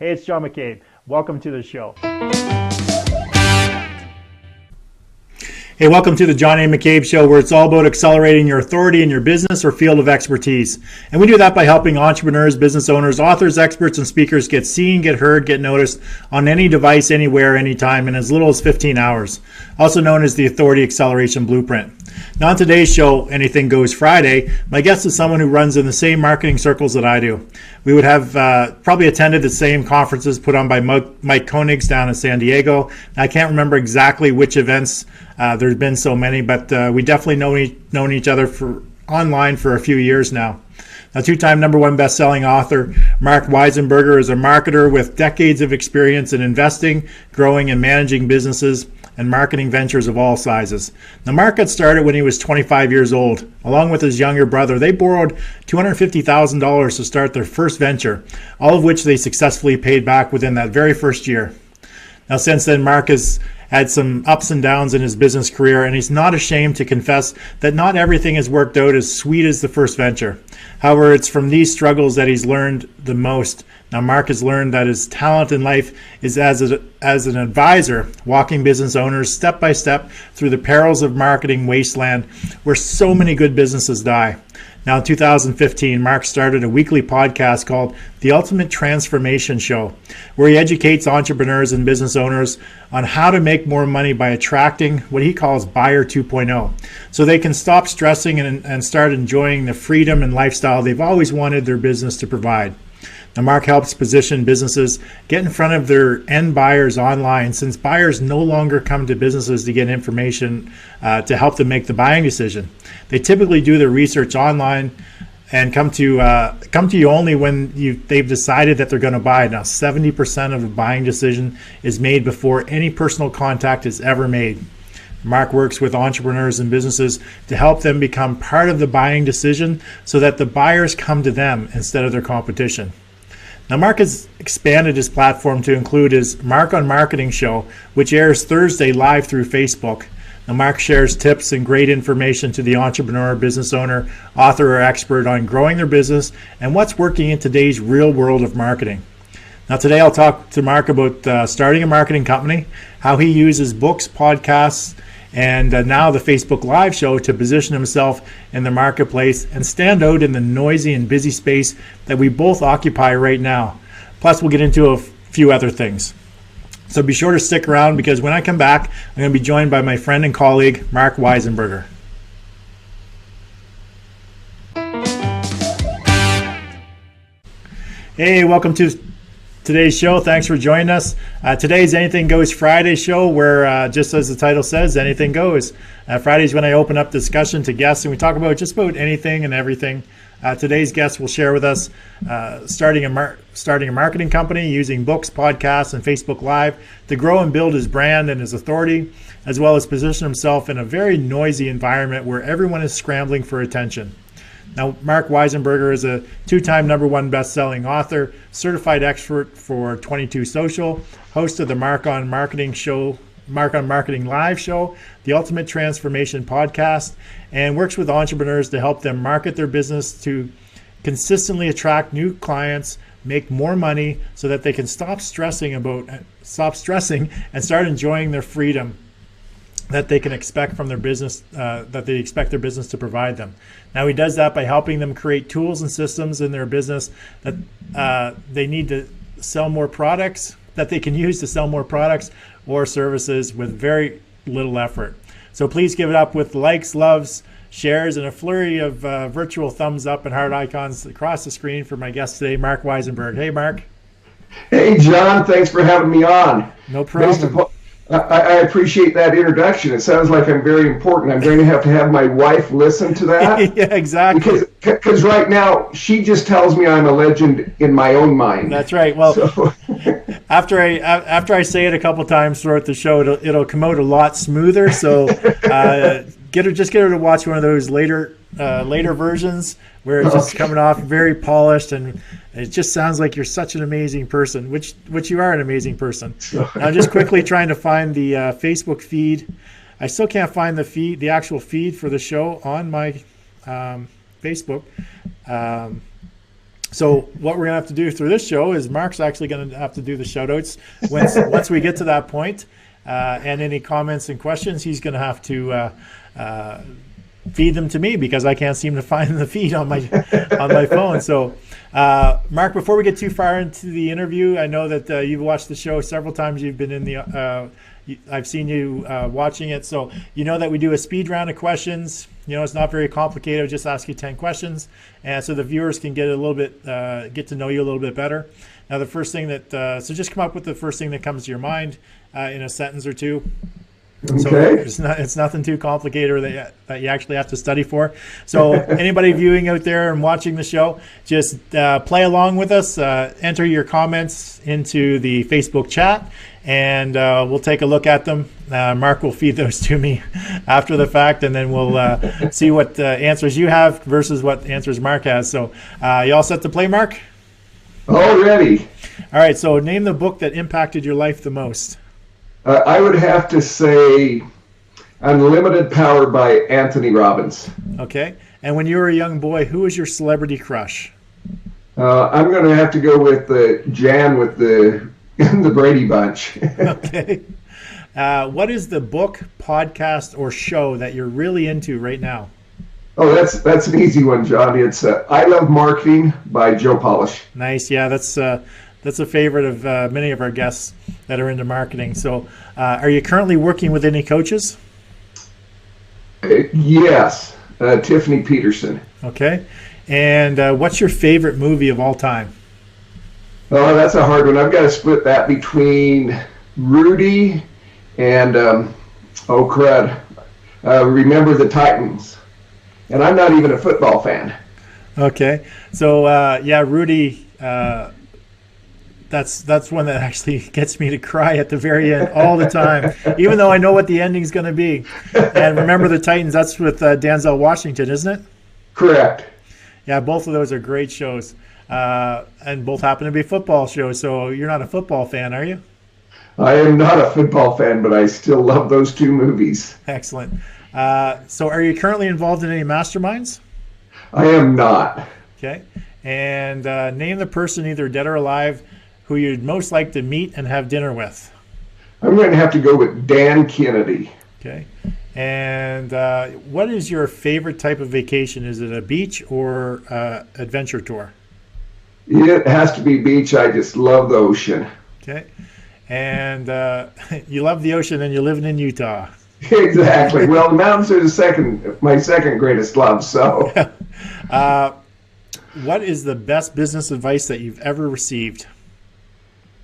Hey, it's John McCabe. Welcome to the show. Hey, welcome to the John A. McCabe Show, where it's all about accelerating your authority in your business or field of expertise. And we do that by helping entrepreneurs, business owners, authors, experts, and speakers get seen, get heard, get noticed on any device, anywhere, anytime, in as little as 15 hours, also known as the Authority Acceleration Blueprint. Now, on today's show, Anything Goes Friday, my guest is someone who runs in the same marketing circles that I do. We would have probably attended the same conferences put on by Mike Koenig's down in San Diego. I can't remember exactly which events. There's been so many, but we definitely known each other for online for a few years now. A two-time #1 best-selling author, Mark Weisenburger is a marketer with decades of experience in investing, growing, and managing businesses and marketing ventures of all sizes. Now, Mark got started when he was 25 years old. Along with his younger brother, they borrowed $250,000 to start their first venture, all of which they successfully paid back within that very first year. Now, since then, Mark has had some ups and downs in his business career, and he's not ashamed to confess that not everything has worked out as sweet as the first venture. However, it's from these struggles that he's learned the most. Now, Mark has learned that his talent in life is as an advisor, walking business owners step by step through the perils of marketing wasteland where so many good businesses die. Now, in 2015, Mark started a weekly podcast called The Ultimate Transformation Show, where he educates entrepreneurs and business owners on how to make more money by attracting what he calls Buyer 2.0, so they can stop stressing and start enjoying the freedom and lifestyle they've always wanted their business to provide. Now, Mark helps position businesses get in front of their end buyers online, since buyers no longer come to businesses to get information to help them make the buying decision. They typically do their research online and come to you only when they've decided that they're going to buy. Now, 70% of the buying decision is made before any personal contact is ever made. Mark works with entrepreneurs and businesses to help them become part of the buying decision so that the buyers come to them instead of their competition. Now, Mark has expanded his platform to include his Mark on Marketing show, which airs Thursday live through Facebook. Now, Mark shares tips and great information to the entrepreneur, business owner, author, or expert on growing their business and what's working in today's real world of marketing. Now, today I'll talk to Mark about starting a marketing company, how he uses books, podcasts, and now the Facebook Live show to position himself in the marketplace and stand out in the noisy and busy space that we both occupy right now. Plus, we'll get into a few other things. So be sure to stick around, because when I come back, I'm going to be joined by my friend and colleague, Mark Weisenburger. Hey, welcome to today's show. Thanks for joining us. Today's Anything Goes Friday show, where just as the title says, anything goes. Friday's when I open up discussion to guests and we talk about just about anything and everything. Today's guest will share with us starting a marketing company using books, podcasts, and Facebook Live to grow and build his brand and his authority, as well as position himself in a very noisy environment where everyone is scrambling for attention. Now, Mark Weisenburger is a two-time #1 best-selling author, certified expert for 22 Social, host of the Mark on Marketing Live show, the Ultimate Transformation podcast, and works with entrepreneurs to help them market their business to consistently attract new clients, make more money, so that they can stop stressing and start enjoying their freedom that they can expect from their business, that they expect their business to provide them. Now, he does that by helping them create tools and systems in their business that they need to sell more products, that they can use to sell more products or services with very little effort. So please give it up with likes, loves, shares, and a flurry of virtual thumbs up and heart icons across the screen for my guest today, Mark Weisenburger. Hey, Mark. Hey, John. Thanks for having me on. No problem. I appreciate that introduction. It sounds like I'm very important. I'm going to have my wife listen to that. Yeah, exactly. Because right now, she just tells me I'm a legend in my own mind. That's right. Well, so. after I say it a couple times throughout the show, it'll come out a lot smoother. So get her to watch one of those later versions where it's just coming off very polished, and it just sounds like you're such an amazing person, which you are an amazing person. I'm just quickly trying to find the Facebook feed. I still can't find the actual feed for the show on my Facebook. So what we're going to have to do through this show is Mark's actually going to have to do the shout-outs once we get to that point. And any comments and questions, he's going to have to feed them to me because I can't seem to find the feed on my phone. So, Mark, before we get too far into the interview, I know that you've watched the show several times. You've been in the I've seen you watching it, so you know that we do a speed round of questions. You know, it's not very complicated. I'll just ask you 10 questions, and so the viewers can get to know you a little bit better. Now, the first thing so just come up with the first thing that comes to your mind in a sentence or two. Okay. So it's nothing too complicated or that you actually have to study for. So anybody viewing out there and watching the show, just play along with us. Enter your comments into the Facebook chat, and we'll take a look at them. Mark will feed those to me after the fact, and then we'll see what answers you have versus what answers Mark has. So you all set to play, Mark? Already. All right, so name the book that impacted your life the most. I would have to say Unlimited Power by Anthony Robbins. Okay. And when you were a young boy, who was your celebrity crush? I'm going to have to go with Jan with the Brady Bunch. Okay. What is the book, podcast, or show that you're really into right now? Oh, that's an easy one, John. It's I Love Marketing by Joe Polish. Nice. Yeah, that's a favorite of many of our guests that are into marketing. So are you currently working with any coaches? Yes, Tiffany Peterson. Okay. And what's your favorite movie of all time? Oh, that's a hard one. I've got to split that between Rudy and, Remember the Titans. And I'm not even a football fan. Okay. So, Rudy, that's one that actually gets me to cry at the very end all the time, even though I know what the ending's going to be. And Remember the Titans, that's with Denzel Washington, isn't it? Correct. Yeah, both of those are great shows. And both happen to be football shows, so you're not a football fan, are you? I am not a football fan, but I still love those two movies. Excellent. So are you currently involved in any masterminds? I am not. Okay. And name the person, either dead or alive, who you'd most like to meet and have dinner with. I'm going to have to go with Dan Kennedy. Okay. And what is your favorite type of vacation? Is it a beach or adventure tour? It has to be beach. I just love the ocean. Okay. And you love the ocean and you're living in Utah. Exactly. Well, the mountains are my second greatest love. So, what is the best business advice that you've ever received?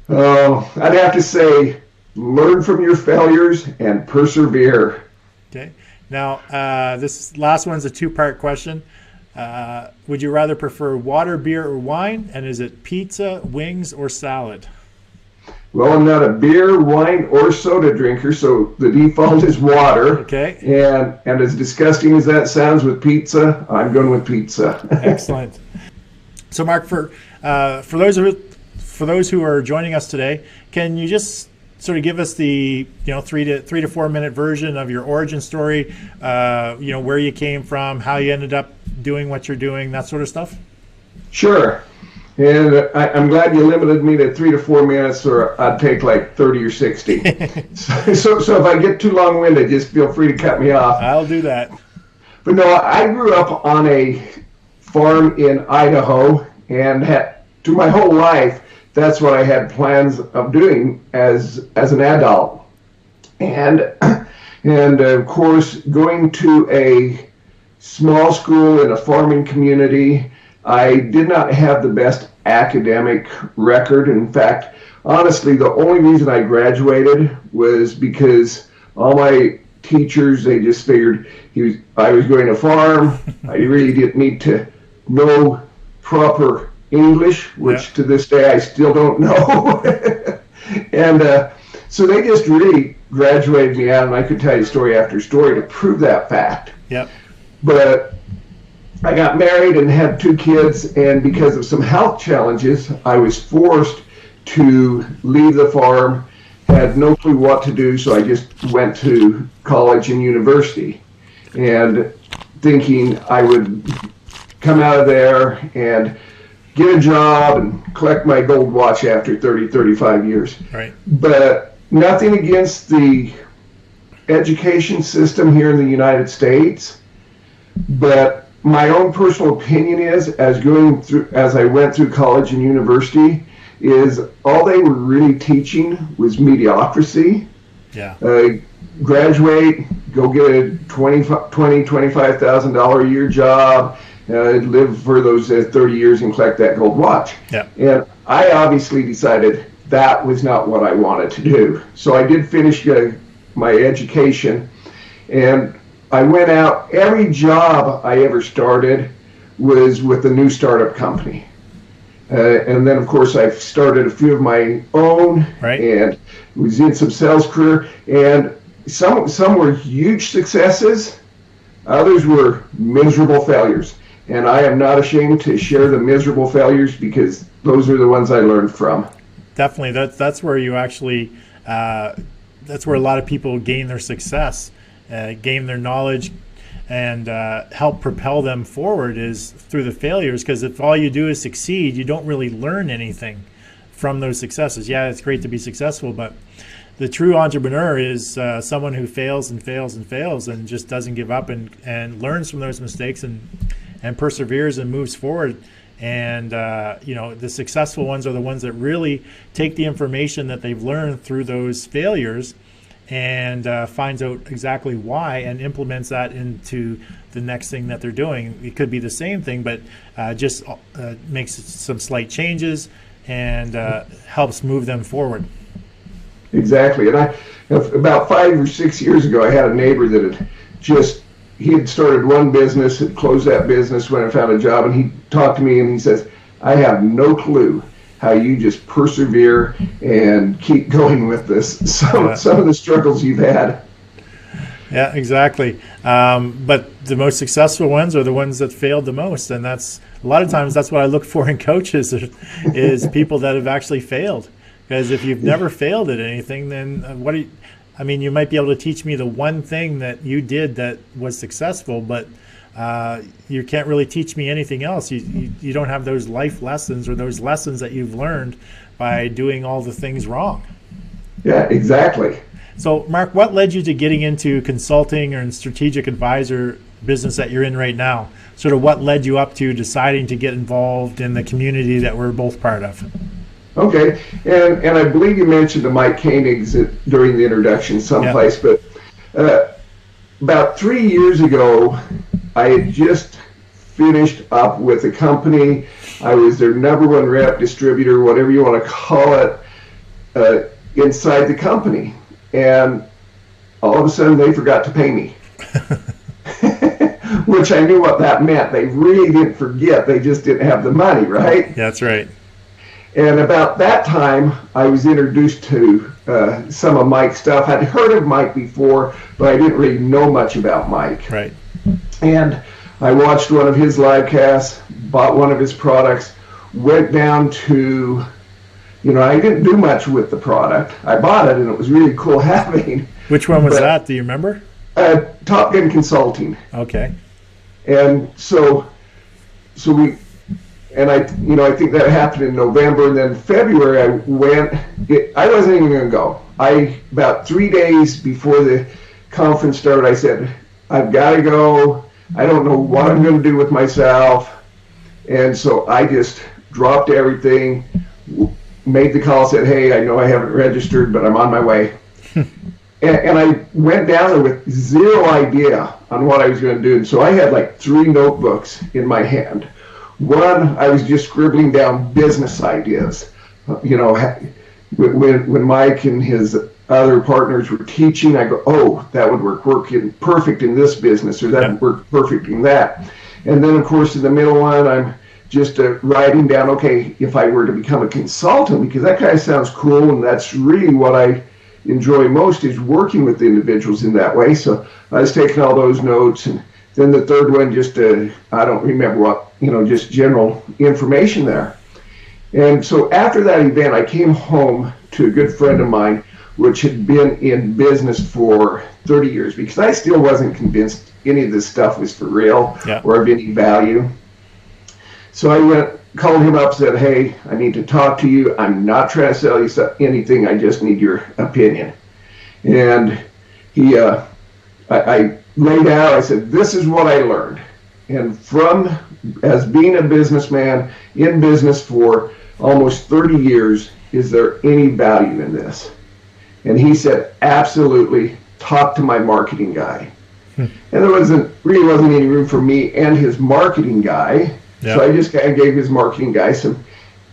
Oh, I'd have to say, learn from your failures and persevere. Okay. Now, this last one's a two-part question. Would you rather prefer water, beer, or wine? And is it pizza, wings, or salad? Well, I'm not a beer, wine, or soda drinker, so the default is water. Okay. And as disgusting as that sounds with pizza, I'm going with pizza. Excellent. So, Mark, for those who are joining us today, can you just sort of give us the 3 to 4 minute version of your origin story? Where you came from, how you ended up doing what you're doing, that sort of stuff. Sure. And I'm glad you limited me to 3 to 4 minutes, or I'd take like 30 or 60. so if I get too long-winded, just feel free to cut me off. I'll do that. But no, I grew up on a farm in Idaho, and to my whole life, that's what I had plans of doing as an adult. And of course, going to a small school in a farming community, I did not have the best academic record. In fact, honestly, the only reason I graduated was because all my teachers, they just figured I was going to farm. I really didn't need to know proper English, which to this day I still don't know. And so they just really graduated me out, and I could tell you story after story to prove that fact. Yep. But I got married and had 2 kids, and because of some health challenges, I was forced to leave the farm, had no clue what to do, so I just went to college and university, and thinking I would come out of there and get a job and collect my gold watch after 30, 35 years. Right. But nothing against the education system here in the United States. But my own personal opinion is, as I went through college and university, is all they were really teaching was mediocrity. Yeah. Graduate, go get a $25,000 a year job, live for those 30 years and collect that gold watch. Yeah. And I obviously decided that was not what I wanted to do. So I did finish my education, and I went out. Every job I ever started was with a new startup company. And then, of course, I've started a few of my own, right, and was in some sales career. And some were huge successes. Others were miserable failures. And I am not ashamed to share the miserable failures, because those are the ones I learned from. Definitely. That's where you actually, that's where a lot of people gain their success, gain their knowledge, and help propel them forward is through the failures. Because if all you do is succeed, you don't really learn anything from those successes. Yeah, it's great to be successful, but the true entrepreneur is someone who fails and fails and fails and just doesn't give up, and learns from those mistakes and perseveres and moves forward. And the successful ones are the ones that really take the information that they've learned through those failures and finds out exactly why and implements that into the next thing that they're doing. It could be the same thing, but just makes some slight changes and helps move them forward. Exactly. And about 5 or 6 years ago, I had a neighbor that he had started one business, had closed that business, went and found a job, and he talked to me and he says, I have no clue how you just persevere and keep going with this. Some of the struggles you've had. Yeah, exactly. But the most successful ones are the ones that failed the most. And that's a lot of times that's what I look for in coaches is people that have actually failed. Because if you've never failed at anything, then you might be able to teach me the one thing that you did that was successful, but you can't really teach me anything else. You don't have those life lessons or those lessons that you've learned by doing all the things wrong. Yeah, exactly. So, Mark, what led you to getting into consulting or strategic advisor business that you're in right now? Sort of what led you up to deciding to get involved in the community that we're both part of? Okay, and I believe you mentioned the Mike Koenigs during the introduction someplace, yeah. But about 3 years ago, I had just finished up with a company. I was their #1 rep, distributor, whatever you want to call it, inside the company. And all of a sudden, they forgot to pay me. Which I knew what that meant. They really didn't forget. They just didn't have the money, right? That's right. And about that time, I was introduced to some of Mike's stuff. I'd heard of Mike before, but I didn't really know much about Mike. Right. And I watched one of his live casts, bought one of his products, went down to, I didn't do much with the product. I bought it, and it was really cool having. Which one was that? Do you remember? Top Gun Consulting. Okay. And so we. And I think that happened in November, and then February I went. I wasn't even going to go. About 3 days before the conference started, I said, I've got to go. I don't know what I'm going to do with myself. And so I just dropped everything, made the call, said, hey, I know I haven't registered, but I'm on my way. And I went down there with zero idea on what I was going to do. And so I had like 3 notebooks in my hand. One, I was just scribbling down business ideas. When Mike and his other partners were teaching, I go, oh, that would work perfect in this business, or that would work perfect in that. And then, of course, in the middle one, I'm just writing down, okay, if I were to become a consultant, because that kind of sounds cool, and that's really what I enjoy most is working with individuals in that way. So I was taking all those notes, and then the third one, just I don't remember what, just general information there. And so after that event, I came home to a good friend of mine, which had been in business for 30 years, because I still wasn't convinced any of this stuff was for real or of any value. So I went called him up, said, "Hey, I need to talk to you. I'm not trying to sell you anything. I just need your opinion." And I laid out, I said, "This is what I learned. And as being a businessman in business for almost 30 years, is there any value in this?" And he said, "Absolutely, talk to my marketing guy." And there really wasn't any room for me and his marketing guy. Yep. So I just kind of gave his marketing guy some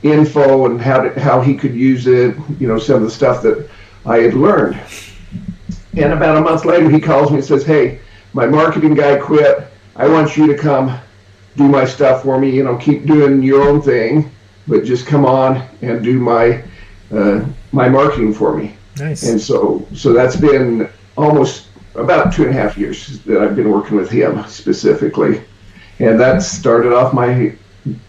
info and how he could use it, some of the stuff that I had learned. And about a month later, he calls me and says, "Hey, my marketing guy quit. I want you to come do my stuff for me. Keep doing your own thing, but just come on and do my marketing for me." Nice. And so that's been almost about 2.5 years that I've been working with him specifically. And that started off my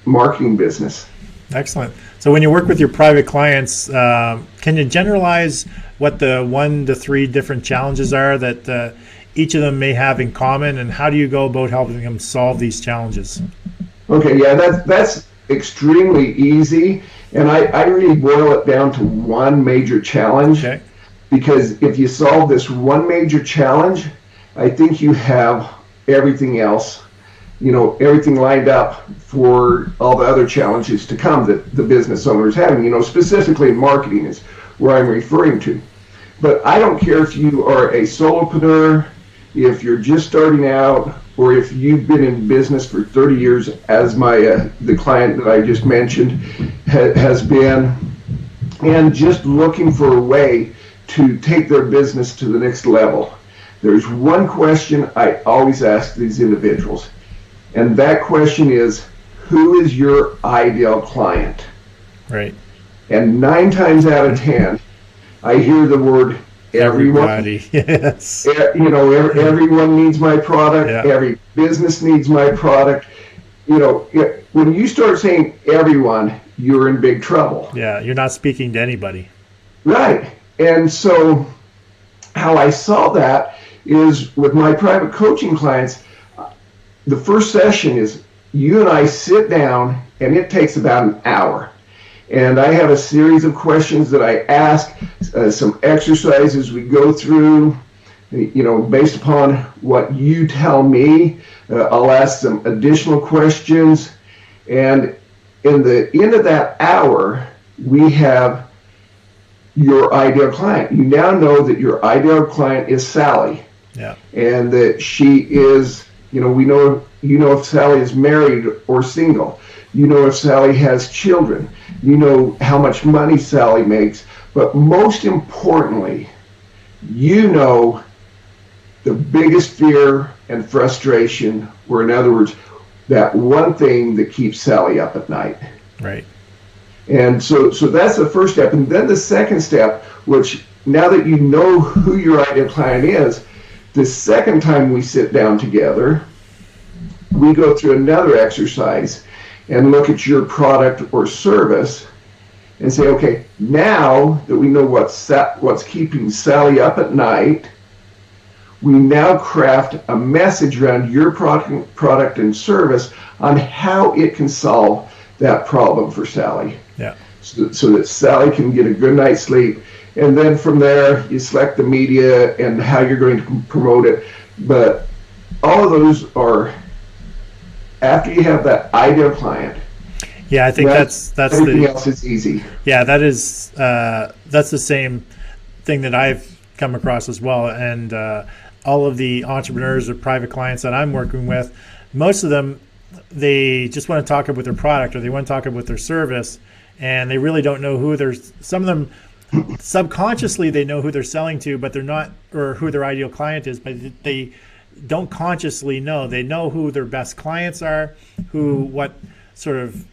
marketing business. Excellent. So when you work with your private clients, can you generalize what the 1 to 3 different challenges are that each of them may have in common, and how do you go about helping them solve these challenges? Okay, yeah, that's extremely easy. And I really boil it down to one major challenge. Okay. Because if you solve this one major challenge, I think you have everything else, everything lined up for all the other challenges to come that the business owner is having, specifically marketing is where I'm referring to. But I don't care if you are a solopreneur, if you're just starting out, or if you've been in business for 30 years, as the client that I just mentioned has been, and just looking for a way to take their business to the next level. There's one question I always ask these individuals, and that question is, who is your ideal client? Right. And 9 times out of 10, I hear the word everyone. Everybody. Yes. Everyone needs my product. Yeah. Every business needs my product. When you start saying everyone, you're in big trouble. Yeah, you're not speaking to anybody. Right. And so how I saw that is with my private coaching clients, the first session is you and I sit down, and it takes about an hour. And I have a series of questions that I ask, some exercises we go through, based upon what you tell me. I'll ask some additional questions. And in the end of that hour, we have your ideal client. You now know that your ideal client is Sally. Yeah. And that she is, we know, if Sally is married or single. You know if Sally has children. You know how much money Sally makes. But most importantly, you know the biggest fear and frustration, or in other words, that one thing that keeps Sally up at night. Right. And so that's the first step. And then the second step, which now that you know who your ideal client is, the second time we sit down together, we go through another exercise and look at your product or service and say, okay, now that we know what's keeping Sally up at night, we now craft a message around your product and service on how it can solve that problem for Sally. Yeah. So that Sally can get a good night's sleep. And then from there, you select the media and how you're going to promote it. But all of those are after you have that ideal client. Yeah, I think that's everything else is easy. Yeah, that's the same thing that I've come across as well. And all of the entrepreneurs or private clients that I'm working with, most of them, they just want to talk about their product, or they want to talk about their service, and they really don't know who some of them subconsciously they know who they're selling to, but they're not, or who their ideal client is, but they don't consciously know. They know who their best clients are, what sort of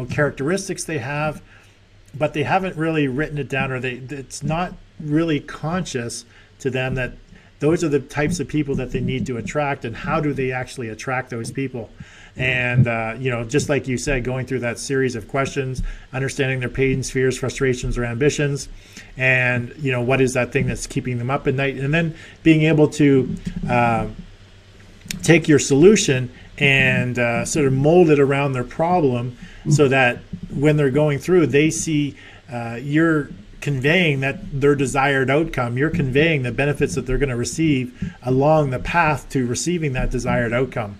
characteristics they have, but they haven't really written it down, or it's not really conscious to them that those are the types of people that they need to attract, and how do they actually attract those people. And, just like you said, going through that series of questions, understanding their pains, fears, frustrations, or ambitions, and, what is that thing that's keeping them up at night, and then being able to take your solution and sort of mold it around their problem so that when they're going through, they see you're conveying that their desired outcome. You're conveying the benefits that they're going to receive along the path to receiving that desired outcome.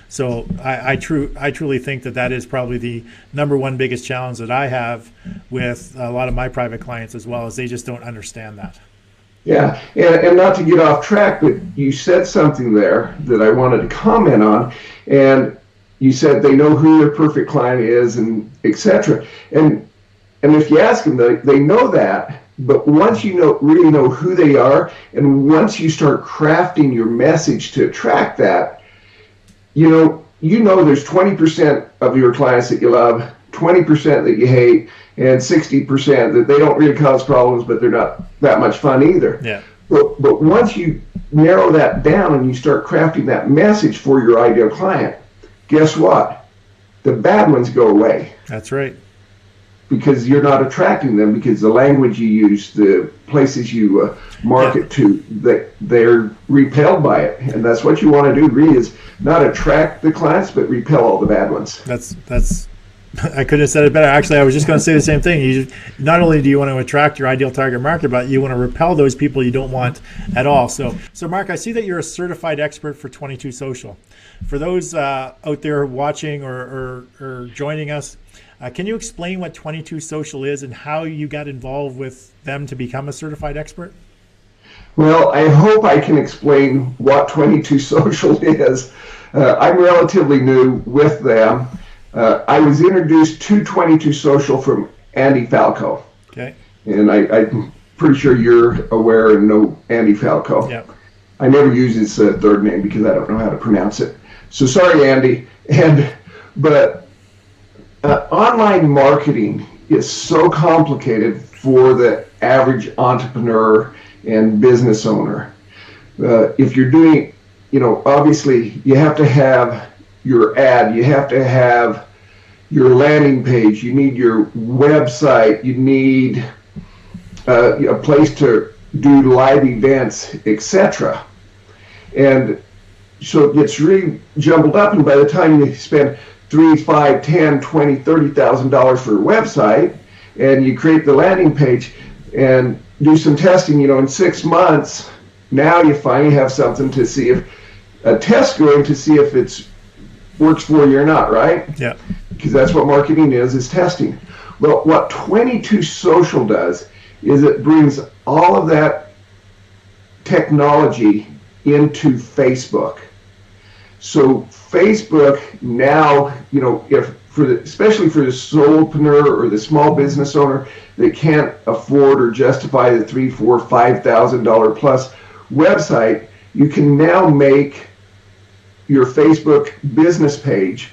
So I truly think that is probably the number one biggest challenge that I have with a lot of my private clients as well, is they just don't understand that. Yeah, and not to get off track, but you said something there that I wanted to comment on, and you said they know who their perfect client is, and etc. And if you ask them, they know that, but once you really know who they are, and once you start crafting your message to attract that, you know there's 20% of your clients that you love, 20% that you hate, and 60% that they don't really cause problems, but they're not that much fun either. Yeah. But once you narrow that down and you start crafting that message for your ideal client, guess what? The bad ones go away. That's right. Because you're not attracting them, because the language you use, the places you market to, they're repelled by it. And that's what you want to do, really, is not attract the clients, but repel all the bad ones. That's I couldn't have said it better. Actually, I was just going to say the same thing. Not only do you want to attract your ideal target market, but you want to repel those people you don't want at all. So Mark, I see that you're a certified expert for 22 Social. For those out there watching or joining us, can you explain what 22 Social is and how you got involved with them to become a certified expert? Well, I hope I can explain what 22 Social is. I'm relatively new with them. I was introduced to 22 Social from Andy Falco. Okay. And I'm pretty sure you're aware and know Andy Falco. Yeah. I never use his third name because I don't know how to pronounce it. So sorry, Andy. But online marketing is so complicated for the average entrepreneur and business owner. If you're doing, obviously you have to have your ad, you have to have your landing page, you need your website, you need a place to do live events, etc. And so it gets really jumbled up, and by the time you spend $3, $5, $10, $20, $30,000 for a website, and you create the landing page and do some testing, in 6 months, now you finally have something to see if a test going to see if it's works for you or not, right? Yeah. Because that's what marketing is testing. Well, what 22 Social does is it brings all of that technology into Facebook. So Facebook now, especially for the solopreneur or the small business owner that can't afford or justify the $3,000, $4,000, $5,000 plus website, you can now make your Facebook business page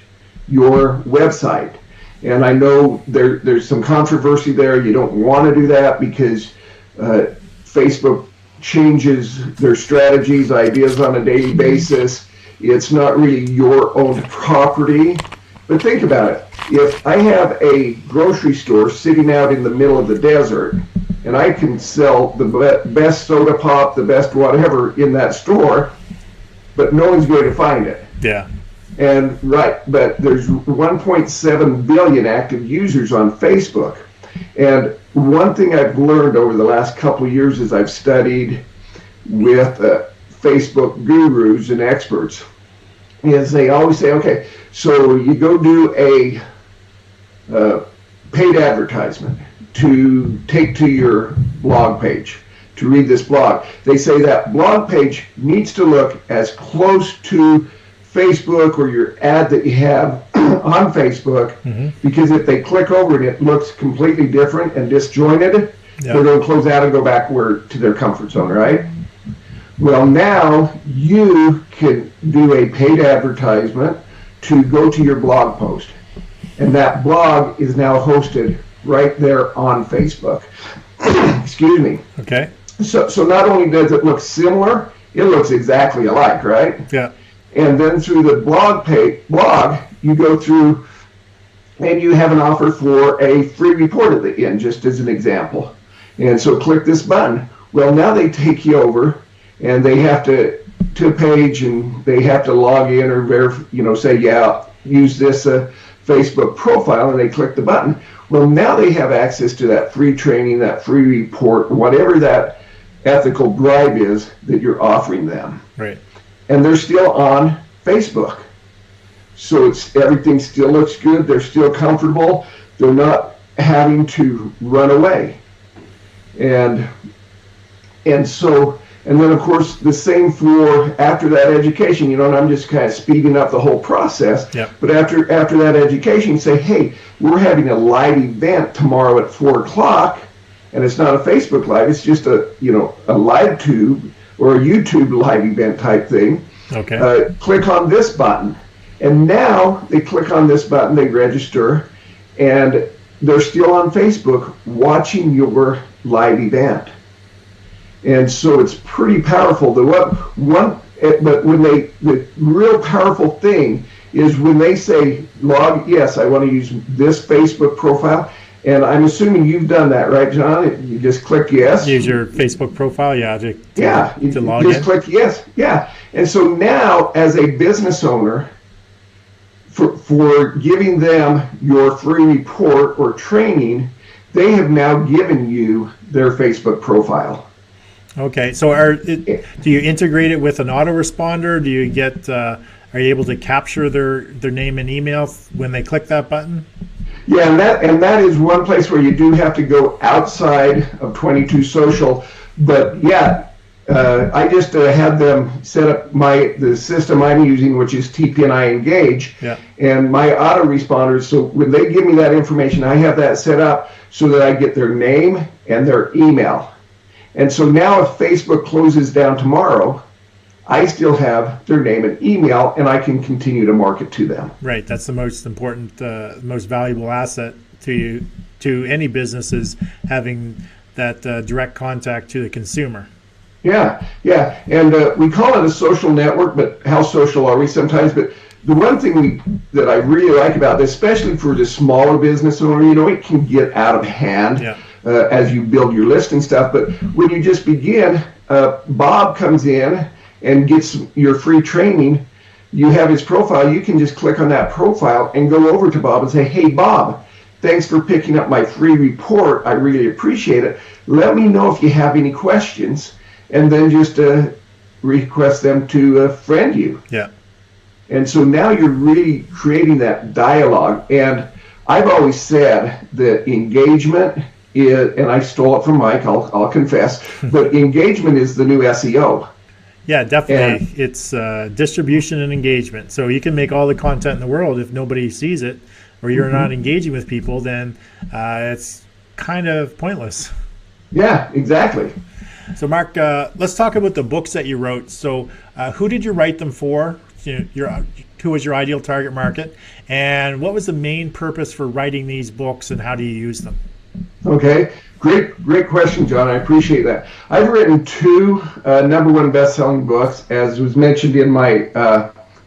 your website. And I know there's some controversy there. You don't want to do that because Facebook changes their strategies, ideas on a daily basis. It's not really your own property. But think about it. If I have a grocery store sitting out in the middle of the desert, and I can sell the best soda pop, the best whatever in that store, but no one's going to find it. Yeah. But there's 1.7 billion active users on Facebook. And one thing I've learned over the last couple of years as I've studied with Facebook gurus and experts is they always say, okay, so you go do a paid advertisement to take to your blog page to read this blog. They say that blog page needs to look as close to Facebook or your ad that you have on Facebook, because if they click over it looks completely different and disjointed, they're going to close out and go back to their comfort zone, right? Well, now you can do a paid advertisement to go to your blog post, and that blog is now hosted right there on Facebook. Excuse me. Okay. So not only does it look similar, it looks exactly alike, right? Yeah. And then through the blog, you go through and you have an offer for a free report at the end, just as an example. And so click this button. Well, now they take you over and they have to to a page and they have to log in or say, yeah, use this Facebook profile, and they click the button. Well, now they have access to that free training, that free report, whatever that ethical bribe is that you're offering them. Right. And they're still on Facebook. So everything still looks good. They're still comfortable. They're not having to run away. And then, of course, the same for after that education, and I'm just kind of speeding up the whole process. Yep. But after that education, you say, hey, we're having a live event tomorrow at 4 o'clock, and it's not a Facebook Live, it's just a live tube or a YouTube live event type thing. Okay. Click on this button. And now they click on this button, they register, and they're still on Facebook watching your live event. And so it's pretty powerful. But the real powerful thing is when they say yes, I want to use this Facebook profile, and I'm assuming you've done that, right, John? You just click yes. Use your Facebook profile, to log just in. click yes, yeah. And so now, as a business owner, for giving them your free report or training, they have now given you their Facebook profile. Okay, so do you integrate it with an autoresponder? Do you get? Are you able to capture their name and email when they click that button? Yeah, and that is one place where you do have to go outside of 22 Social. But yeah, I just had them set up the system I'm using, which is TPNI Engage, and my autoresponders. So when they give me that information, I have that set up so that I get their name and their email. And so now if Facebook closes down tomorrow, I still have their name and email, and I can continue to market to them. Right. That's the most important, most valuable asset to any business, is having that direct contact to the consumer. Yeah. And we call it a social network, but how social are we sometimes? But the one thing that I really like about this, especially for the smaller business owner, it can get out of hand. Yeah. As you build your list and stuff. But when you just begin, Bob comes in and gets your free training. You have his profile. You can just click on that profile and go over to Bob and say, hey, Bob, thanks for picking up my free report. I really appreciate it. Let me know if you have any questions, and then just request them to friend you. Yeah. And so now you're really creating that dialogue. And I've always said that engagement and I stole it from Mike, I'll confess, but engagement is the new SEO. Yeah, definitely. It's distribution and engagement. So you can make all the content in the world. If nobody sees it, or you're not engaging with people, then it's kind of pointless. Yeah, exactly. So Mark, let's talk about the books that you wrote. So who did you write them for? Who was your ideal target market? And what was the main purpose for writing these books, and how do you use them? Okay, great question, John. I appreciate that. I've written 2 #1 best-selling books, as was mentioned in my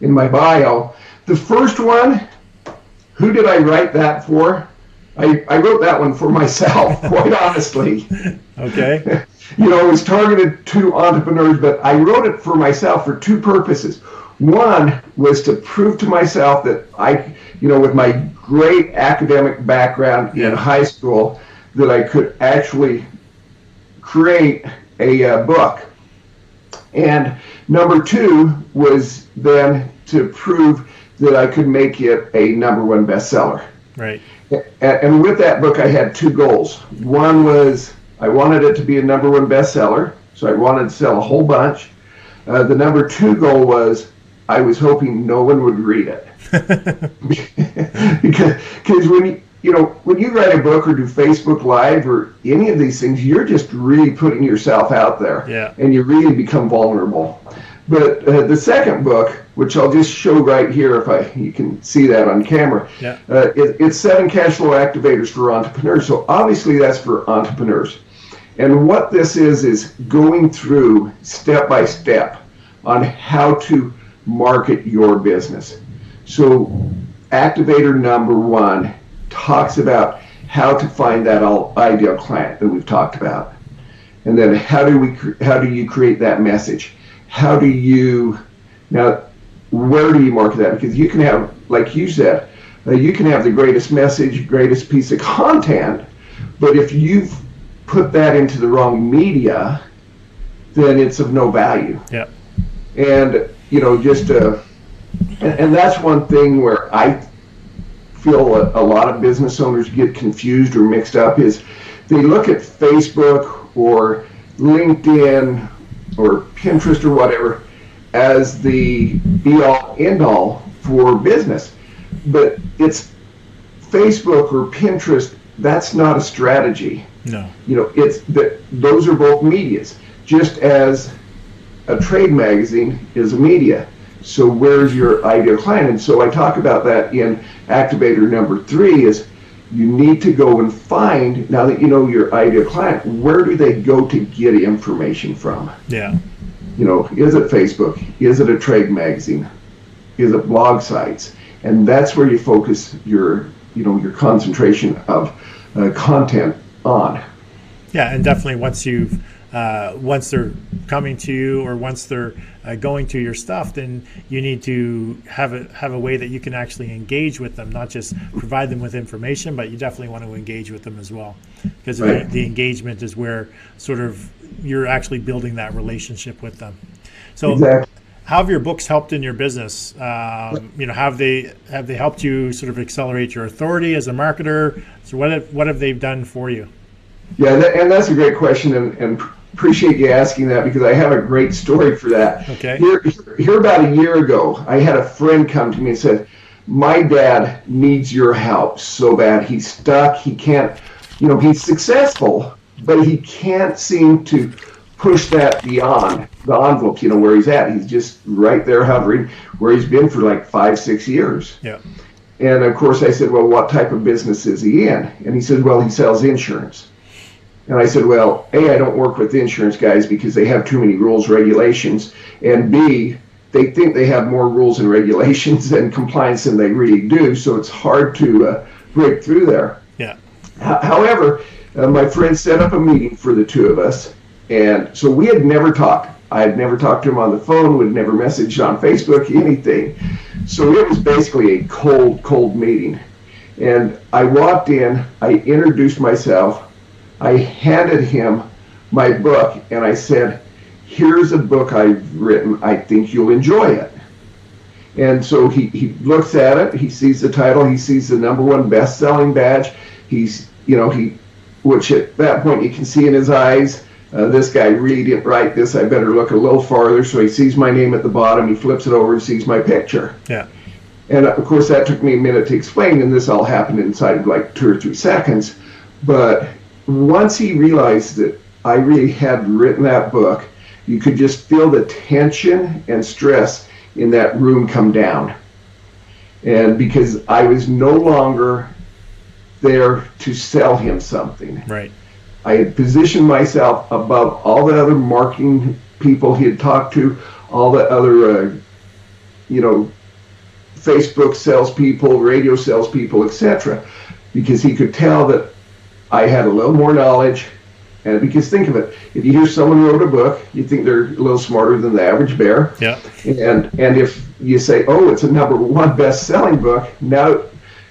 bio. The first one, who did I write that for? I wrote that one for myself, quite honestly. Okay. It was targeted to entrepreneurs, but I wrote it for myself for 2 purposes. One was to prove to myself that with my great academic background in high school, that I could actually create a book. And number 2 was then to prove that I could make it a #1 bestseller. Right. And with that book, I had 2 goals. One was I wanted it to be a #1 bestseller, so I wanted to sell a whole bunch. The number 2 goal was I was hoping no one would read it. because when you write a book or do Facebook Live or any of these things, you're just really putting yourself out there, and you really become vulnerable. But the second book, which I'll just show right here if you can see that on camera, it's 7 cash flow activators for entrepreneurs. So obviously that's for entrepreneurs. And what this is going through step by step on how to market your business. So activator number 1 talks about how to find that ideal client that we've talked about, and then how do you create that message, how do you, now, where do you market that? Because you can have, like you said, you can have the greatest message, greatest piece of content, but if you've put that into the wrong media, then it's of no value. Yeah. And, and that's one thing where I feel a lot of business owners get confused or mixed up is they look at Facebook or LinkedIn or Pinterest or whatever as the be-all, end-all for business. But it's Facebook or Pinterest, that's not a strategy. No. It's that those are both medias, just as a trade magazine is a media. So where's your ideal client? And so I talk about that in activator number 3 is you need to go and find, now that you know your ideal client, where do they go to get information from? Yeah. Is it Facebook? Is it a trade magazine? Is it blog sites? And that's where you focus your concentration of content on. Yeah, and definitely once they're coming to you or once they're going to your stuff, then you need to have a way that you can actually engage with them, not just provide them with information, but you definitely want to engage with them as well, because right. the engagement is where sort of you're actually building that relationship with them. So exactly. How have your books helped in your business? Have they helped you sort of accelerate your authority as a marketer? So what have they done for you? Yeah, and that's a great question, and appreciate you asking that because I have a great story for that. Okay. Here about a year ago, I had a friend come to me and said, my dad needs your help so bad. He's stuck. He can't, he's successful, but he can't seem to push that beyond the envelope, where he's at. He's just right there hovering where he's been for like 5-6 years. Yeah. And of course I said, well, what type of business is he in? And he said, well, he sells insurance. And I said, well, A, I don't work with insurance guys because they have too many rules, regulations, and B, they think they have more rules and regulations and compliance than they really do, so it's hard to break through there. Yeah. However, my friend set up a meeting for the two of us, and so we had never talked. I had never talked to him on the phone, would never messaged on Facebook, anything. So it was basically a cold meeting. And I walked in, I introduced myself, I handed him my book, and I said, here's a book I've written. I think you'll enjoy it. And so he looks at it. He sees the title. He sees the #1 best-selling badge. Which at that point you can see in his eyes, this guy really didn't write this. I better look a little farther. So he sees my name at the bottom. He flips it over and sees my picture. Yeah. And of course, that took me a minute to explain, and this all happened inside of like 2 or 3 seconds. But once he realized that I really had written that book, you could just feel the tension and stress in that room come down. And because I was no longer there to sell him something. Right. I had positioned myself above all the other marketing people he had talked to, all the other, Facebook salespeople, radio salespeople, etc., because he could tell that I had a little more knowledge. And because think of it, if you hear someone wrote a book, you think they're a little smarter than the average bear. Yeah. And if you say, oh, it's a #1 best-selling book, now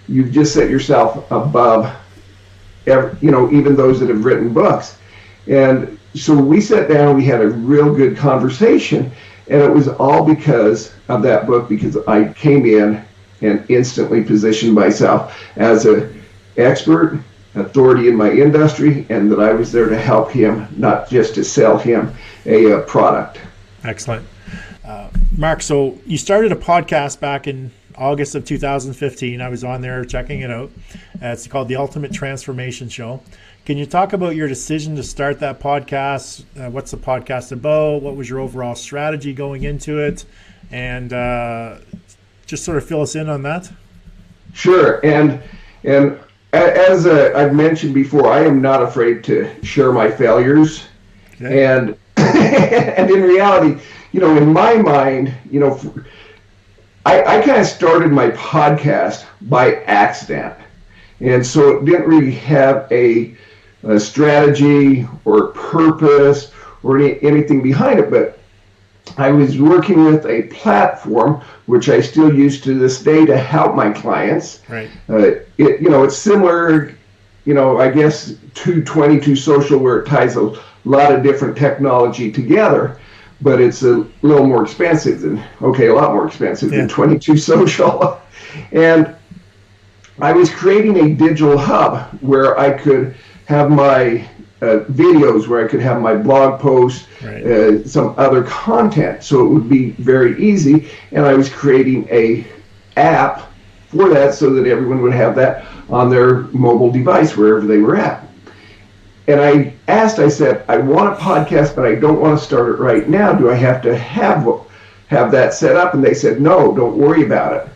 you've just set yourself above, even those that have written books. And so we sat down, we had a real good conversation, and it was all because of that book, because I came in and instantly positioned myself as an expert, authority in my industry, and that I was there to help him, not just to sell him a product. Excellent. Mark, so you started a podcast back in August of 2015. I was on there checking it out. It's called The Ultimate Transformation Show. Can you talk about your decision to start that podcast? What's the podcast about? What was your overall strategy going into it? And just sort of fill us in on that. Sure. And as I've mentioned before, I am not afraid to share my failures. Okay. And and in reality, in my mind, I kind of started my podcast by accident. And so it didn't really have a strategy or purpose or anything behind it. But I was working with a platform which I still use to this day to help my clients. Right. It's similar, I guess, to 22 Social, where it ties a lot of different technology together, but it's a little more expensive than, a lot more expensive than 22 Social. And I was creating a digital hub where I could have my videos, where I could have my blog posts, right. Some other content, so it would be very easy. And I was creating a app for that so that everyone would have that on their mobile device wherever they were at. And I said, I want a podcast, but I don't want to start it right now. Do I have to have that set up? And they said, no, don't worry about it.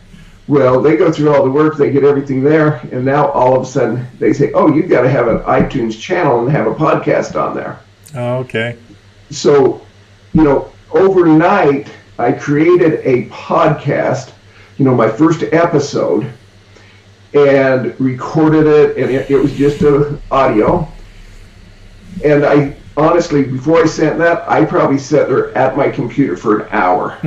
Well, they go through all the work, they get everything there, and now all of a sudden they say, oh, you've got to have an iTunes channel and have a podcast on there. Oh, okay. So, overnight I created a podcast, my first episode, and recorded it, and it was just audio. And I honestly, before I sent that, I probably sat there at my computer for an hour.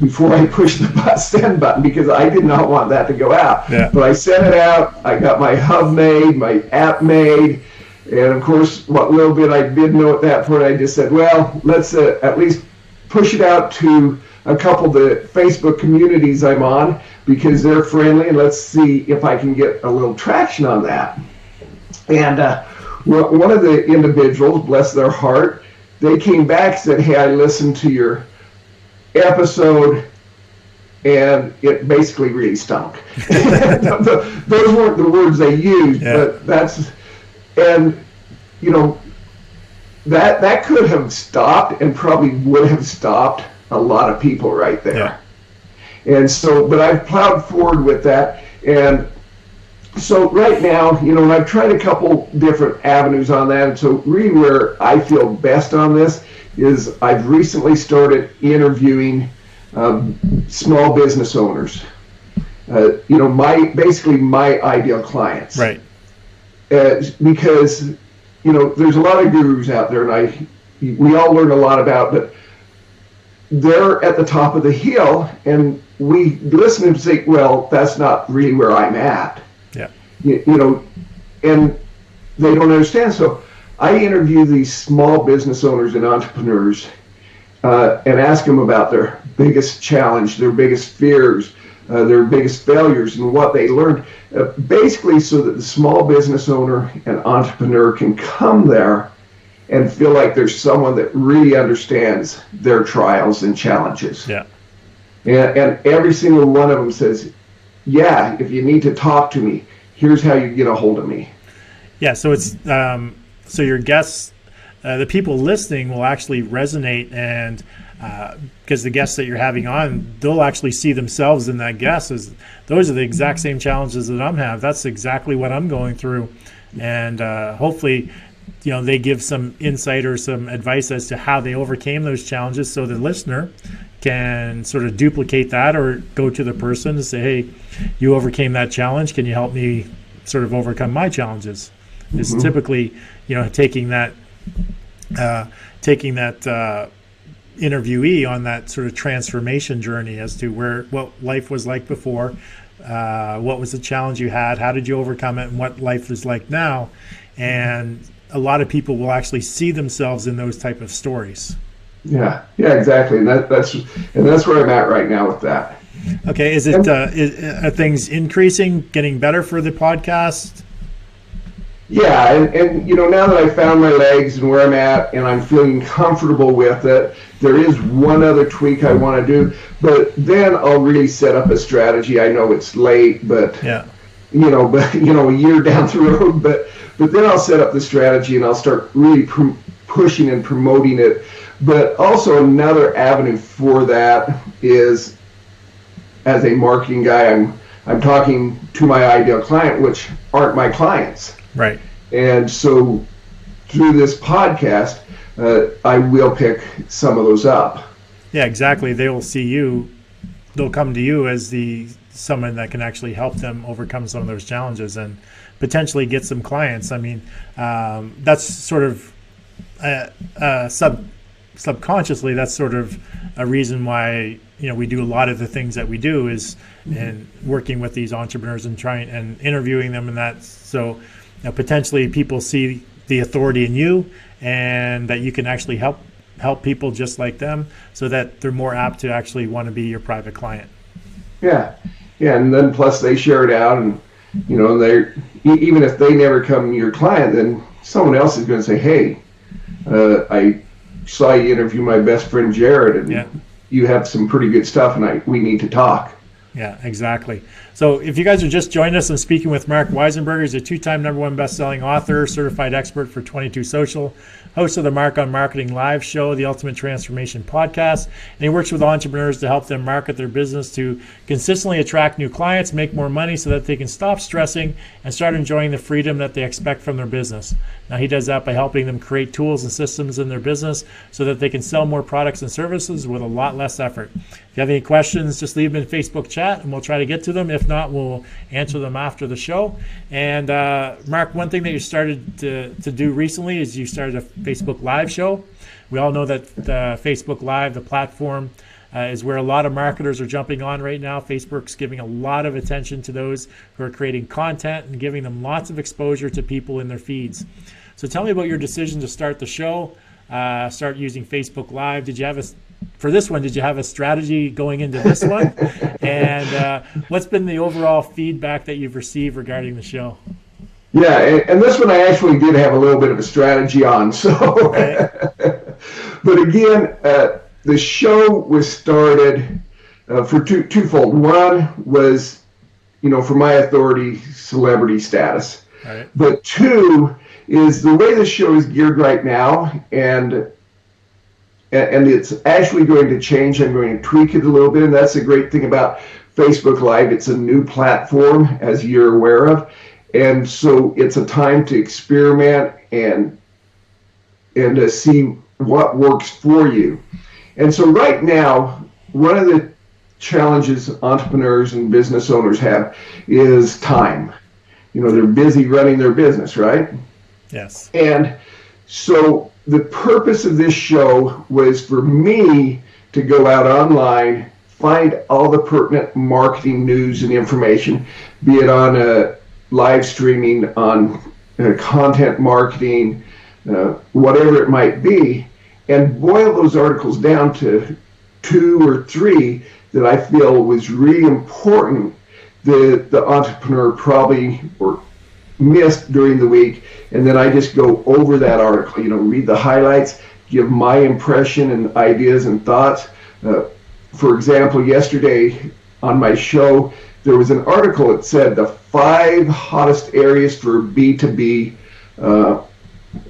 Before I pushed the send button, because I did not want that to go out. Yeah. But I sent it out, I got my hub made, my app made, and of course, what little bit I did know at that point, I just said, well, let's at least push it out to a couple of the Facebook communities I'm on, because they're friendly, and let's see if I can get a little traction on that. And one of the individuals, bless their heart, they came back and said, hey, I listened to your episode and it basically really stunk. Those weren't the words they used, but that could have stopped, and probably would have stopped a lot of people right there. And so, but I've plowed forward with that. And so right now, I've tried a couple different avenues on that. And so really where I feel best on this is I've recently started interviewing small business owners, my ideal clients. Right. Because, there's a lot of gurus out there, and we all learn a lot about, but they're at the top of the hill, and we listen and say, well, that's not really where I'm at. Yeah. And they don't understand. So I interview these small business owners and entrepreneurs and ask them about their biggest challenge, their biggest fears, their biggest failures, and what they learned, basically so that the small business owner and entrepreneur can come there and feel like there's someone that really understands their trials and challenges. Yeah. And every single one of them says, yeah, if you need to talk to me, here's how you get a hold of me. Yeah, so it's so your guests, the people listening will actually resonate, and because the guests that you're having on, they'll actually see themselves in that guest. As those are the exact same challenges that I'm having. That's exactly what I'm going through, and hopefully, they give some insight or some advice as to how they overcame those challenges, so the listener can sort of duplicate that or go to the person and say, hey, you overcame that challenge. Can you help me sort of overcome my challenges? Mm-hmm. It's typically, taking that interviewee on that sort of transformation journey as to what life was like before, what was the challenge you had, how did you overcome it, and what life is like now. And a lot of people will actually see themselves in those type of stories. Yeah, exactly, and that's where I'm at right now with that. Okay, are things increasing, getting better for the podcast? Yeah, and now that I found my legs and where I'm at, and I'm feeling comfortable with it, there is one other tweak I want to do, but then I'll really set up a strategy. I know it's late, but a year down the road, but then I'll set up the strategy and I'll start really pushing and promoting it. But also another avenue for that is, as a marketing guy, I'm talking to my ideal client, which aren't my clients. Right. And so through this podcast, I will pick some of those up. Yeah, exactly. They will see you. They'll come to you as someone that can actually help them overcome some of those challenges and potentially get some clients. I mean, that's sort of subconsciously, that's sort of a reason why we do a lot of the things that we do is in working with these entrepreneurs and trying and interviewing them, and that so potentially people see the authority in you, and that you can actually help people just like them, so that they're more apt to actually want to be your private client. Yeah, and then plus they share it out, and they're even if they never come your client, then someone else is going to say, hey, I saw you interview my best friend Jared, and you have some pretty good stuff, and we need to talk. Yeah, exactly. So if you guys are just joining us, I'm speaking with Mark Weisenburger. He's a 2-time #1 best-selling author, certified expert for 22 Social, host of the Mark on Marketing live show, the Ultimate Transformation podcast, and he works with entrepreneurs to help them market their business to consistently attract new clients, make more money so that they can stop stressing and start enjoying the freedom that they expect from their business. Now, he does that by helping them create tools and systems in their business so that they can sell more products and services with a lot less effort. If you have any questions, just leave them in Facebook chat and we'll try to get to them. If not, we'll answer them after the show. And Mark, one thing that you started to do recently is you started a Facebook Live show. We all know that Facebook Live, the platform, is where a lot of marketers are jumping on right now. Facebook's giving a lot of attention to those who are creating content and giving them lots of exposure to people in their feeds. So tell me about your decision to start the show, start using Facebook Live. Did you have a strategy going into this one? And what's been the overall feedback that you've received regarding the show? Yeah, and this one I actually did have a little bit of a strategy on. So, okay. But again, the show was started for twofold. One was, for my authority, celebrity status. Right. But two is the way the show is geared right now, and it's actually going to change. I'm going to tweak it a little bit, and that's the great thing about Facebook Live. It's a new platform, as you're aware of, and so it's a time to experiment and to see what works for you. And so right now, one of the challenges entrepreneurs and business owners have is time. They're busy running their business, right? Yes. And so the purpose of this show was for me to go out online, find all the pertinent marketing news and information, be it on live streaming, on content marketing, whatever it might be, and boil those articles down to 2 or 3 that I feel was really important that the entrepreneur probably missed during the week, and then I just go over that article, read the highlights, give my impression and ideas and thoughts. For example, yesterday on my show, there was an article that said the 5 hottest areas for B2B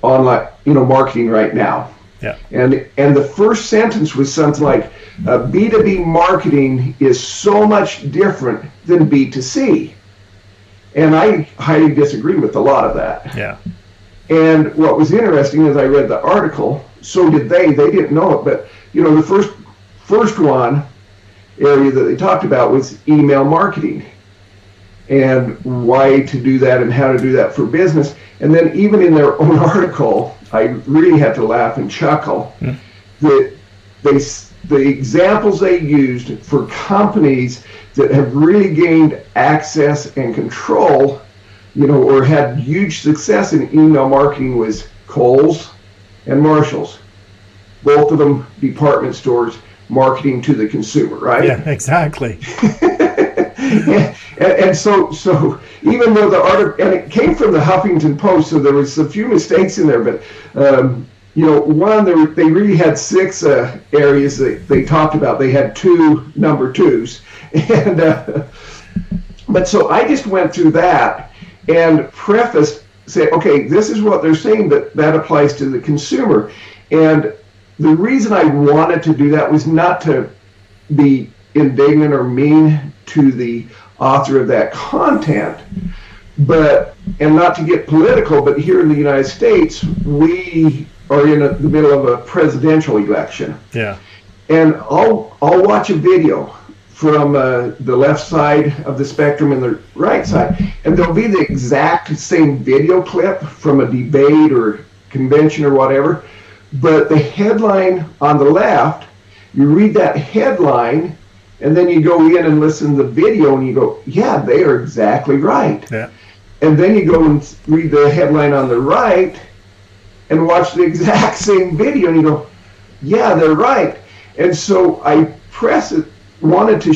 online, marketing right now. Yeah. And the first sentence was something like, B2B marketing is so much different than B2C. And I highly disagree with a lot of that. Yeah. And what was interesting is I read the article, so did they. They didn't know it, but the first one area that they talked about was email marketing and why to do that and how to do that for business. And then even in their own article, I really had to laugh and chuckle. That the examples they used for companies that have really gained access and control, or had huge success in email marketing was Kohl's and Marshall's. Both of them department stores marketing to the consumer, right? Yeah, exactly. and so even though the article, and it came from the Huffington Post, so there was a few mistakes in there, but one, they really had 6 areas that they talked about. They had 2 number 2s, and but so I just went through that and prefaced, say, okay, this is what they're saying, but that applies to the consumer. And the reason I wanted to do that was not to be indignant or mean to the author of that content, and not to get political, but here in the United States, we are in the middle of a presidential election. Yeah. And I'll watch a video from the left side of the spectrum and the right side, and there'll be the exact same video clip from a debate or convention or whatever, but the headline on the left You read that headline, and then you go in and listen to the video, and you go, yeah, they are exactly right. Yeah. And then you go and read the headline on the right and watch the exact same video, and you go, yeah, they're right. And so I wanted to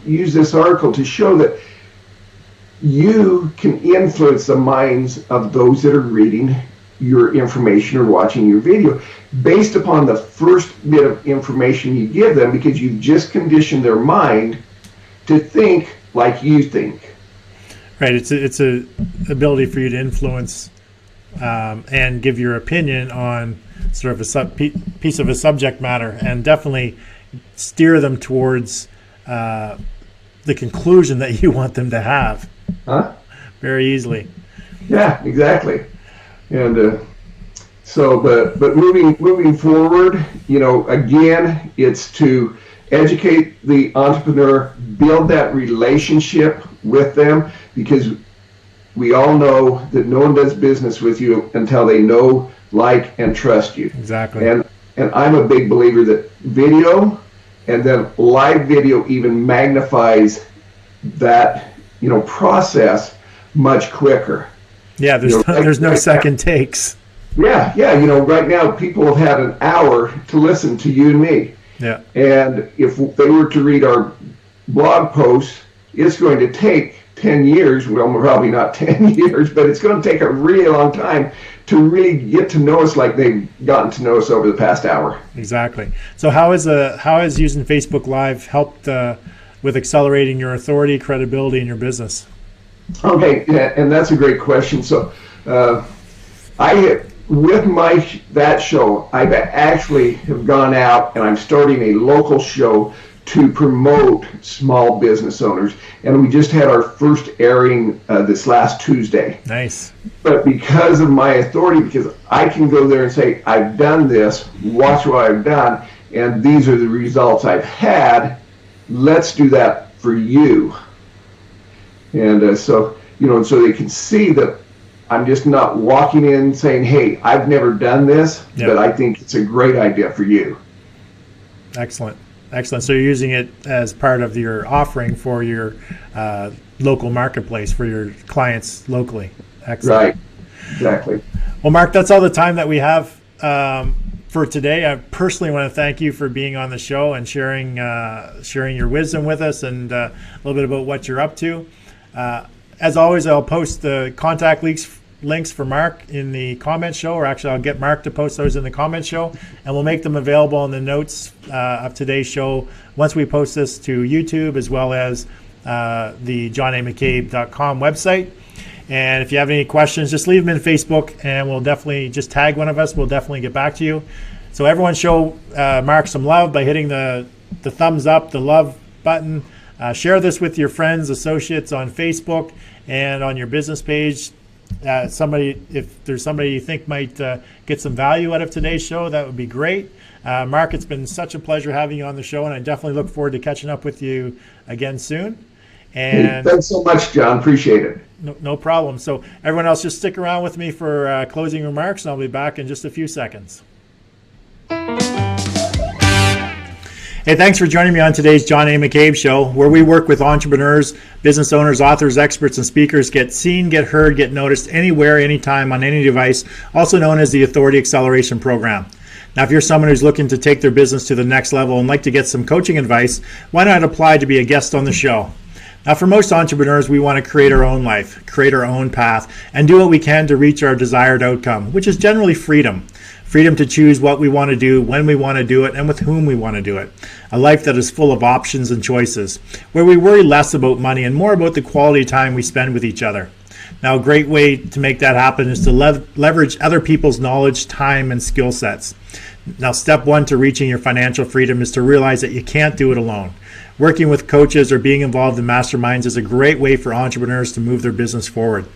use this article to show that you can influence the minds of those that are reading your information or watching your video based upon the first bit of information you give them, because you've just conditioned their mind to think like you think. Right. It's a ability for you to influence and give your opinion on sort of a piece of a subject matter, and definitely steer them towards the conclusion that you want them to have. Huh? Very easily. Yeah, exactly. And but moving forward, again, it's to educate the entrepreneur, build that relationship with them, because we all know that no one does business with you until they know, like, and trust you. Exactly. And I'm a big believer that video, and then live video, even magnifies that process much quicker. Yeah, there's no second takes. Yeah. Right now people have had an hour to listen to you and me. Yeah. And if they were to read our blog posts, it's going to take 10 years. Well, probably not 10 years, but it's going to take a really long time to really get to know us like they've gotten to know us over the past hour. Exactly. So how has using Facebook Live helped with accelerating your authority, credibility in your business? Okay, and that's a great question. So with that show, I've actually have gone out and I'm starting a local show to promote small business owners, and we just had our first airing this last Tuesday. Nice. But because of my authority, because I can go there and say, I've done this, watch what I've done, and these are the results I've had, let's do that for you. And so they can see that I'm just not walking in saying, hey, I've never done this, but I think it's a great idea for you. Excellent. So you're using it as part of your offering for your local marketplace for your clients locally. Excellent. Right. Exactly. Well, Mark, that's all the time that we have for today. I personally want to thank you for being on the show and sharing your wisdom with us and a little bit about what you're up to. As always, I'll post the contact links for Mark in the comment show, or actually I'll get Mark to post those in the comment show, and we'll make them available in the notes of today's show once we post this to YouTube, as well as the johnamccabe.com website. And if you have any questions, just leave them in Facebook, and we'll definitely just tag one of us. We'll definitely get back to you. So everyone show Mark some love by hitting the thumbs up, the love button. Share this with your friends, associates on Facebook and on your business page. If there's somebody you think might get some value out of today's show, that would be great. Mark, it's been such a pleasure having you on the show, and I definitely look forward to catching up with you again soon. And thanks so much, John. Appreciate it. No problem. So everyone else, just stick around with me for closing remarks, and I'll be back in just a few seconds. Hey, thanks for joining me on today's John A. McCabe Show, where we work with entrepreneurs, business owners, authors, experts, and speakers. Get seen, get heard, get noticed anywhere, anytime, on any device, also known as the Authority Acceleration Program. Now, if you're someone who's looking to take their business to the next level and like to get some coaching advice, why not apply to be a guest on the show? Now, for most entrepreneurs, we want to create our own life, create our own path, and do what we can to reach our desired outcome, which is generally freedom. Freedom to choose what we want to do, when we want to do it, and with whom we want to do it. A life that is full of options and choices, where we worry less about money and more about the quality time we spend with each other. Now, a great way to make that happen is to leverage other people's knowledge, time, and skill sets. Now, step one to reaching your financial freedom is to realize that you can't do it alone. Working with coaches or being involved in masterminds is a great way for entrepreneurs to move their business forward.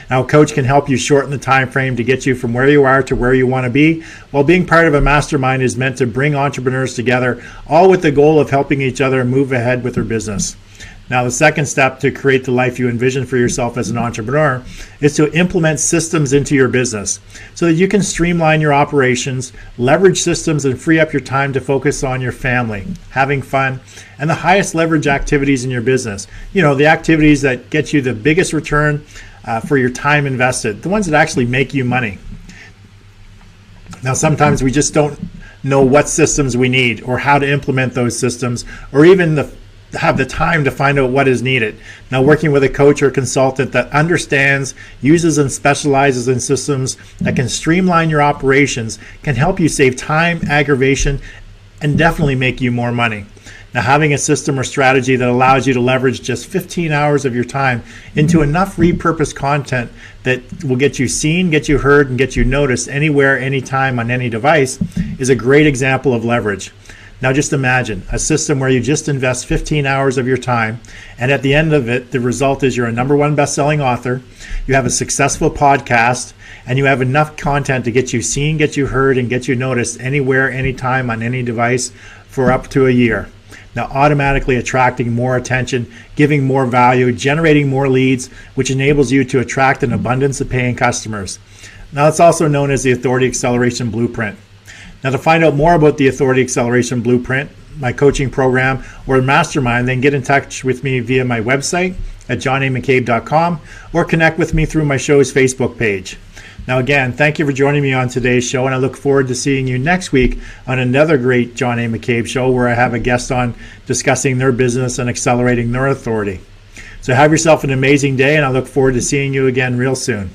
Now, a coach can help you shorten the time frame to get you from where you are to where you want to be, while being part of a mastermind is meant to bring entrepreneurs together, all with the goal of helping each other move ahead with their business. Now, the second step to create the life you envision for yourself as an entrepreneur is to implement systems into your business so that you can streamline your operations, leverage systems, and free up your time to focus on your family, having fun, and the highest leverage activities in your business. You know, the activities that get you the biggest return for your time invested, the ones that actually make you money. Now, sometimes we just don't know what systems we need or how to implement those systems, or even have the time to find out what is needed. Now, working with a coach or consultant that understands, uses, and specializes in systems that can streamline your operations can help you save time, aggravation, and definitely make you more money. Now, having a system or strategy that allows you to leverage just 15 hours of your time into enough repurposed content that will get you seen, get you heard, and get you noticed anywhere, anytime, on any device is a great example of leverage. Now, just imagine a system where you just invest 15 hours of your time, and at the end of it, the result is you're a #1 best-selling author, you have a successful podcast, and you have enough content to get you seen, get you heard, and get you noticed anywhere, anytime, on any device for up to a year. Now, automatically attracting more attention, giving more value, generating more leads, which enables you to attract an abundance of paying customers. Now, it's also known as the Authority Acceleration Blueprint. Now, to find out more about the Authority Acceleration Blueprint, my coaching program, or mastermind, then get in touch with me via my website at johnamccabe.com or connect with me through my show's Facebook page. Now, again, thank you for joining me on today's show, and I look forward to seeing you next week on another great John A. McCabe show where I have a guest on discussing their business and accelerating their authority. So have yourself an amazing day, and I look forward to seeing you again real soon.